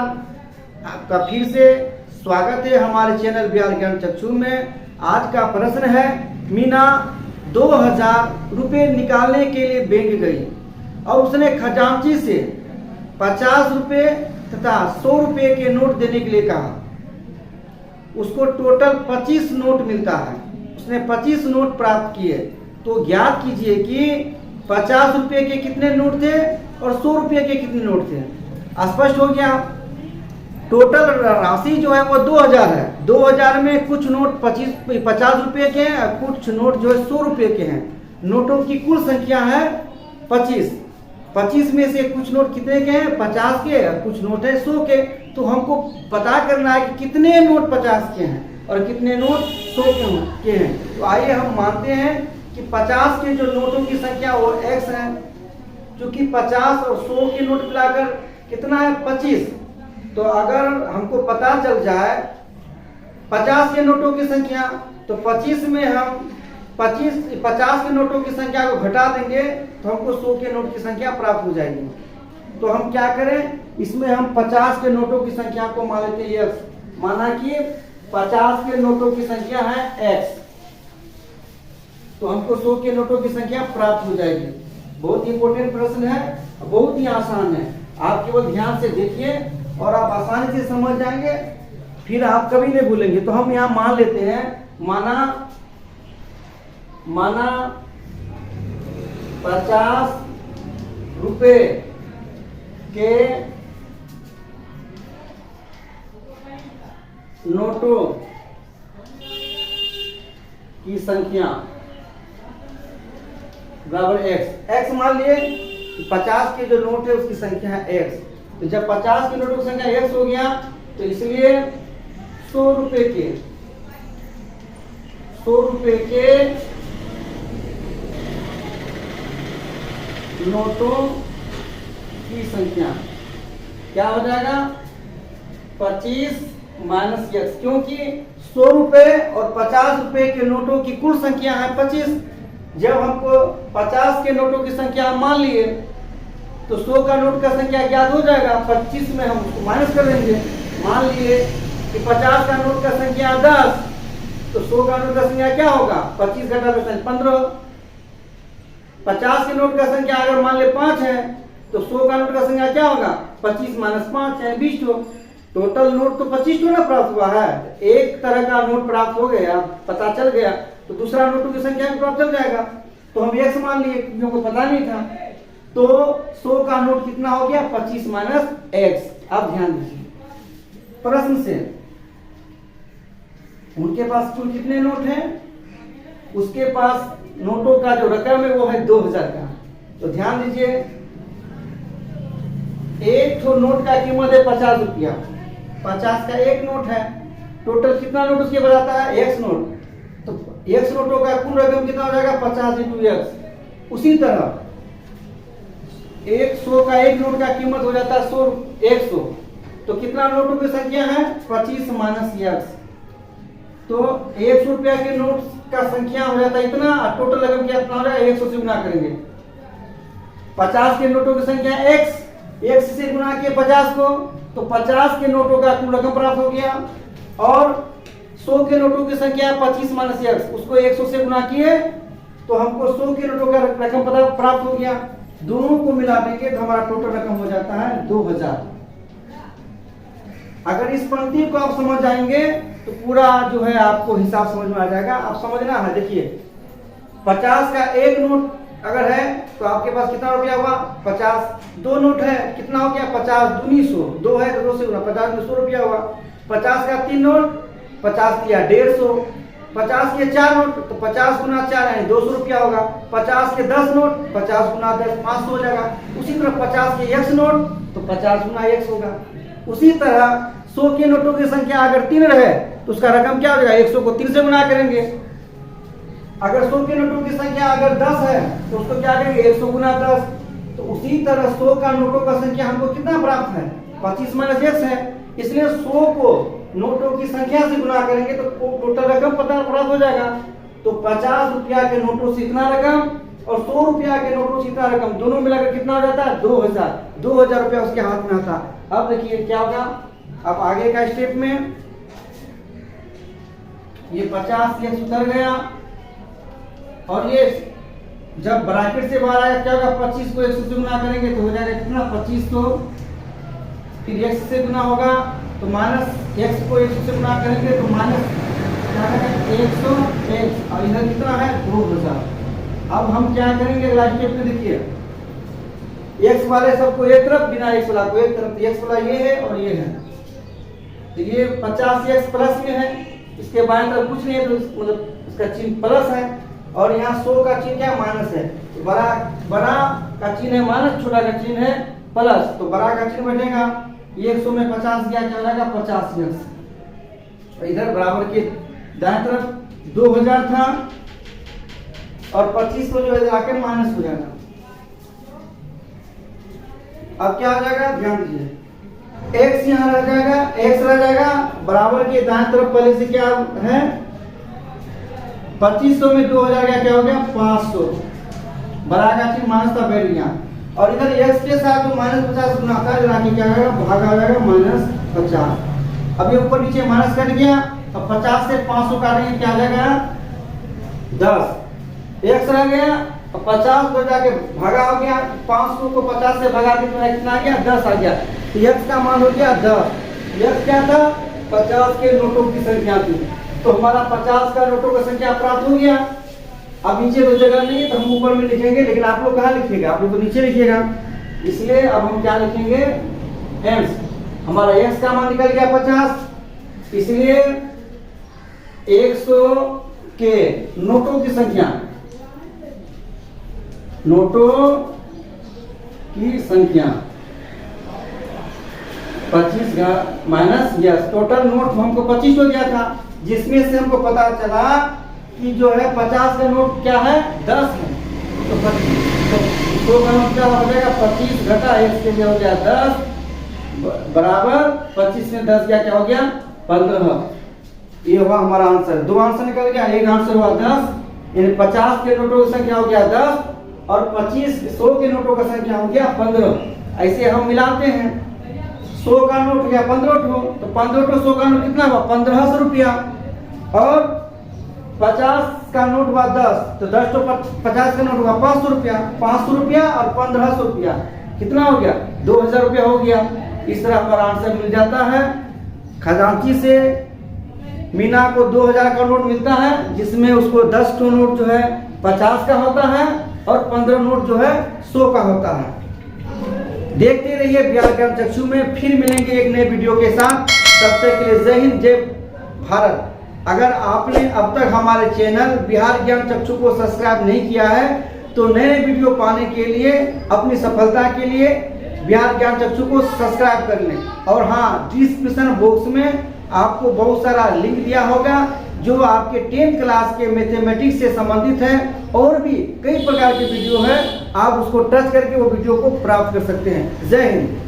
आपका फिर से स्वागत है हमारे चैनल बिहार ज्ञान चक्षु में। आज का प्रश्न है, मीना 2000 रुपये निकालने के लिए बैंक गई और उसने खजांची से 50 रुपये तथा 100 रुपये के नोट देने के लिए कहा। उसको टोटल 25 नोट मिलता है। उसने 25 नोट प्राप्त किए, तो ज्ञात कीजिए कि 50 रुपये के कितने नोट थे और 100 रुपये के कितने नोट थे। स्पष्ट हो गया। टोटल राशि जो है वो 2000 है। 2000 में कुछ नोट 50 रुपये के हैं, कुछ नोट जो है 100 रुपये के हैं। नोटों की कुल संख्या है 25। 25 में से कुछ नोट कितने के हैं, 50 के, कुछ नोट है 100 के। तो हमको पता करना है कि कितने नोट 50 के हैं और कितने नोट 100 के हैं। तो आइए हम मानते हैं कि 50 के जो नोटों की संख्या वो x है, क्योंकि 50 और 100 के नोट मिलाकर कितना है 25। तो अगर हमको पता चल जाए 50 के नोटों की संख्या, तो 25 में हम 50 के नोटों की संख्या को घटा देंगे तो हमको 100 के नोट की संख्या प्राप्त हो जाएगी। तो हम क्या करें, इसमें हम 50 के नोटों की संख्या को मान लेते हैं x। माना कि 50 के नोटों की संख्या है x, तो हमको 100 के नोटों की संख्या प्राप्त हो जाएगी। बहुत इंपॉर्टेंट प्रश्न है, बहुत ही आसान है। आप केवल ध्यान से देखिए और आप आसानी से समझ जाएंगे, फिर आप कभी नहीं भूलेंगे। तो हम यहाँ मान लेते हैं, माना 50 रुपये के नोटों की संख्या बराबर x मान लिए। 50 के जो नोट है उसकी संख्या है x। तो जब 50 के नोटों की संख्या x हो गया, तो इसलिए 100 रुपये के नोटों की संख्या क्या हो जाएगा, 25 माइनस x, क्योंकि 100 रुपये और 50 रुपये के नोटों की कुल संख्या है 25। जब हमको 50 के नोटों की संख्या हम मान लिए, तो 100 का नोट का संख्या ज्ञात हो जाएगा। 25 में हम उसको माइनस कर देंगे। मान लिए कि 50 का नोट का संख्या 10, तो 100 का नोट का संख्या क्या होगा, 25 घटा 15। 50 के नोट का संख्या अगर मान ले 5 है, तो 100 का नोट का संख्या क्या होगा, 25 माइनस 5 है 20 ठो। टोटल नोट तो 25 ठो ना प्राप्त हुआ है। एक तरह का नोट प्राप्त हो गया, पता चल गया, तो दूसरा नोटों की संख्या भी प्राप्त चल जाएगा। तो हम x मान लिए, क्योंकि हमको पता नहीं था। तो 100 का नोट कितना हो गया, 25 माइनस x। अब ध्यान दीजिए प्रश्न से, उनके पास कुल कितने नोट हैं, उसके पास नोटों का जो रकम है वो है 2000 का। तो ध्यान दीजिए, एक तो नोट का कीमत है 50 रुपया। 50 का एक नोट है। टोटल कितना नोट उसके बाद आता है, x नोट। तो x नोटों का कुल रकम कितना हो जाएगा, 50 × x। उसी तरह 100 का एक नोट का कीमत हो जाता है 100। तो कितना नोटों की संख्या है, 25 माइनस x। तो 100 रुपया के नोट का संख्या हो जाता है इतना, और टोटल रकम कितना हो जाएगा, 100 से गुना करेंगे। 50 के नोटों की संख्या x से गुना किए 50 को, तो 50 के नोटों का कुल रकम प्राप्त हो गया। और 100 के नोटों की संख्या 25 माइनस x, उसको 100 से गुना किए, तो हमको 100 के नोटों का रकम प्राप्त हो गया। दोनों को मिला देंगे तो हमारा टोटल रकम हो जाता है 2000। अगर इस पंक्ति को आप समझ जाएंगे तो पूरा जो है आपको हिसाब समझ में आ जाएगा। आप समझना है, देखिए 50 का एक नोट अगर है तो आपके पास कितना रुपया हुआ, 50। दो नोट है, कितना हो गया, 50 दूनी 100, 2 है तो 2 से गुना, 50 में 100 रुपया हुआ। 50 का 3 नोट, 50 किया 150। 50 के 4 नोट, तो 50 गुना 4 यानी 200 रुपया होगा। 50 के 10 नोट, 50 गुना 10 500 हो जाएगा। उसी तरह 50 के x नोट, तो 50 गुना x होगा। उसी तरह 100 के नोटों की संख्या अगर 3 रहे तो उसका रकम क्या हो जाएगा, 100 को 3 से गुना करेंगे। अगर 100 के नोटों की संख्या अगर 10 है तो उसको क्या करेंगे, 100 गुना 10। तो उसी तरह 100 का नोटों का संख्या हमको कितना प्राप्त है, 25 माइनस x है। इसलिए 100 को नोटों की संख्या से गुना करेंगे तो टोटल रकम पता प्राप्त हो जाएगा। तो 50 रुपया के नोटों से इतना रकम और 100 रुपया के नोटों से इतना रकम, दोनों मिलाकर कितना हो जाता है, 2000। 2000 रुपया उसके हाथ में आता। अब देखिए क्या होगा, अब आगे का स्टेप में ये 50 एक्स उतर गया और ये जब ब्रैकेट से बाहर आएगा क्या होगा, 25 को 100 से गुना करेंगे तो हो जाएगा कितना 25 तो फिर x से गुना होगा तो माइनस x को 100 से गुना करेंगे तो माइनस 100 x और इधर कितना है 2000। अब हम क्या करेंगे अगला स्टेप में देखिए, x वाले सबको एक तरफ, बिना x वाला को एक तरफ, x वाला ये है और ये है, तो ये 50x प्लस में है, इसके बाएं तरफ कुछ नहीं है तो मतलब इसका चिन्ह प्लस है और यहाँ 100 का चिन्ह क्या माइनस है, तो बड़ा का चिन्ह है माइनस, छोटा का चिन्ह है प्लस, तो बड़ा का चिन्ह बनेगा 100 में 50 गया क्या हो जाएगा 50x। इधर बराबर के दाएं तरफ 2000 था और 25 को जो है आके माइनस हो जाएगा। अब क्या हो जाएगा ध्यान दीजिए, x यहाँ रह जाएगा, x रह जाएगा, बराबर के दाएं तरफ पहले से क्या है 2500 में 2000 का क्या हो गया 500, बड़ा का चिन्ह माइनस था बैठ गया और इधर x के साथ जो -50 गुना था राखी क्या होगा भागा हो जाएगा -50। अब ये ऊपर नीचे माइनस कट गया, अब 50 से 500 काटेंगे क्या आ जाएगा 10, x रह गया और 50 को जाके भागा हो गया, 500 को 50 से भगा के कितना आ गया 10 आ गया, तो x का मान हो गया 10। x क्या था 50 के नोटों की संख्या थी, तो हमारा 50 का नोटों की संख्या प्राप्त हो गया। अब नीचे तो जगह नहीं है तो हम ऊपर में लिखेंगे, लेकिन आप लोग कहाँ लिखिएगा, आप लोग तो नीचे लिखिएगा, इसलिए अब हम क्या लिखेंगे हेंस हमारा x का मान निकल गया 50, इसलिए 100 के नोटों की संख्या, नोटों की संख्या 25 माइनस यस, टोटल नोट हमको 25 हो गया था, जिसमें से हमको पता चला कि जो है 50 का नोट क्या है 10 है, तो 100 का नोट क्या हो जाएगा 25 घटा x के लिए हो गया 10 बराबर 25 में 10 क्या हो गया 15। ये हुआ हमारा आंसर, दो आंसर निकल गया, एक आंसर हुआ 10, यानी 50 के नोटों की संख्या हो गया 10 और 100 के नोटों का संख्या हो गया 15। ऐसे हम मिलाते हैं, 100 का नोट हो गया 15 ठो, तो 15 ठो 100 का नोट कितना हुआ 1500 रुपया और 50 का नोट हुआ 10, तो 10 तो 50 का नोट हुआ 500 रुपया, 500 रुपया और 1500 रुपया कितना हो गया 2000 रुपया हो गया। इस तरह हमारा आंसर मिल जाता है। खजांची से मीना को 2000 का नोट मिलता है, जिसमें उसको 10 ठो नोट जो है 50 का होता है और 15 नोट जो है 100 का होता है। देखते रहिए बिहार ज्ञान चक्षु में, फिर मिलेंगे एक नए वीडियो के साथ। तब तक के लिए जय हिंद जय भारत। अगर आपने अब तक हमारे चैनल बिहार ज्ञान चक्षु को सब्सक्राइब नहीं किया है तो नए वीडियो पाने के लिए, अपनी सफलता के लिए बिहार ज्ञान चक्षु को सब्सक्राइब कर लें। और हाँ, डिस्क्रिप्शन बॉक्स में आपको बहुत सारा लिंक दिया होगा जो आपके 10th क्लास के मैथमेटिक्स से संबंधित है, और भी कई प्रकार के वीडियो है, आप उसको टच करके वो वीडियो को प्राप्त कर सकते हैं। जय हिंद।